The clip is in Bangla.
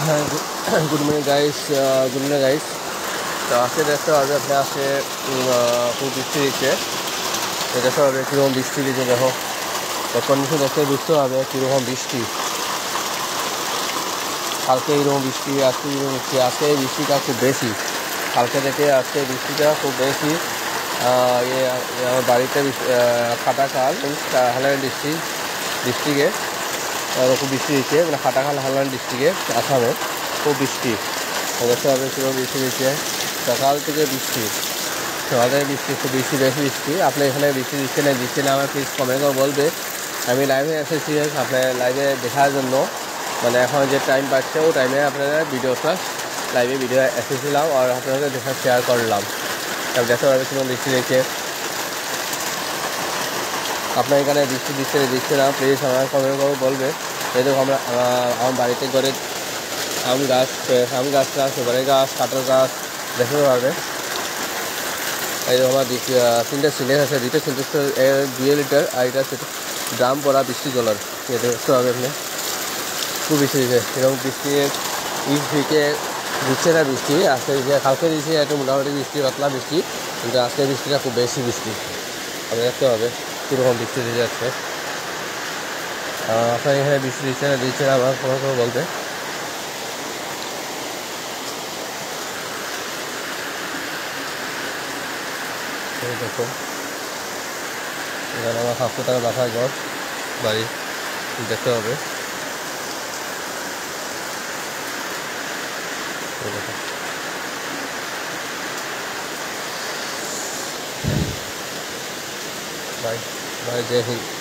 হ্যাঁ, good morning guys. Good morning guys. তো আজকে দেখতে হবে আপনি আজকে খুব বৃষ্টি দিচ্ছে। তো দেখতে হবে কীরকম বৃষ্টি দিচ্ছে। দেখো কন্ডিশন দেখতে বুঝতে হবে কীরকম বৃষ্টি। কালকে এইরকম বৃষ্টি, আজকে এইরকম বৃষ্টি। আজকে এই বৃষ্টিটা খুব বেশি, কালকে থেকে আজকে বৃষ্টিটা খুব বেশি। আমার বাড়িতে খাটাখাল হাইল্যান্ড ডিস্ট্রিক্টে খুব বৃষ্টি দিচ্ছে, মানে খাটাখাল হাইল্যান্ড ডিস্ট্রিক্টে আসামে খুব বৃষ্টি। দেখতে হবে কীরকম বৃষ্টি দিচ্ছে। সকাল থেকে বৃষ্টি, সকাল থেকে বৃষ্টি, খুব বেশি বৃষ্টি। আপনি এখানে বৃষ্টি দিচ্ছে না আমার প্লিজ কমেন্ট করে বলবে। আমি লাইভে এসেছি আপনার লাইভে দেখার জন্য, মানে এখন যে টাইম পাচ্ছে ও টাইমে আপনারা ভিডিওটা লাইভে ভিডিও এসেছিলাম আর আপনাদের দেখা শেয়ার করলাম। তারপর দেখতে পারবে কীরকম বৃষ্টি দিচ্ছে। আপনার এখানে বৃষ্টি দিচ্ছে না প্লিজ আমার কমেন্ট করে বলবে। যেহেতু আমার বাড়িতে ঘরে আম গাছ সুপারি গাছ, কাঁঠাল গাছ দেখতে পারবে। এই আমার তিনটে সিলেন্স আছে, দুইটা সিলেন্স 2 লিটার, আর এটা ড্রাম পড়া বৃষ্টি জলের। এটা দেখতে পাবে আপনি খুব বৃষ্টি দিচ্ছে। এরকম বৃষ্টি উইকে দিচ্ছে না বৃষ্টি। আজকে কালকে দিচ্ছে একটু মোটামুটি বৃষ্টি, পাতলা বৃষ্টি, কিন্তু আজকে বৃষ্টিটা খুব বেশি বৃষ্টি। আপনি দেখতে হবে কীরকম বৃষ্টি দিয়ে যাচ্ছে। আপনার এখানে বৃষ্টি দিচ্ছে না আমার কোনো বলতে। দেখো এখানে আমার 700 টাকা বাসায় ঘর বাড়ি দেখতে হবে। বাই বাই, জয় হিন্দ।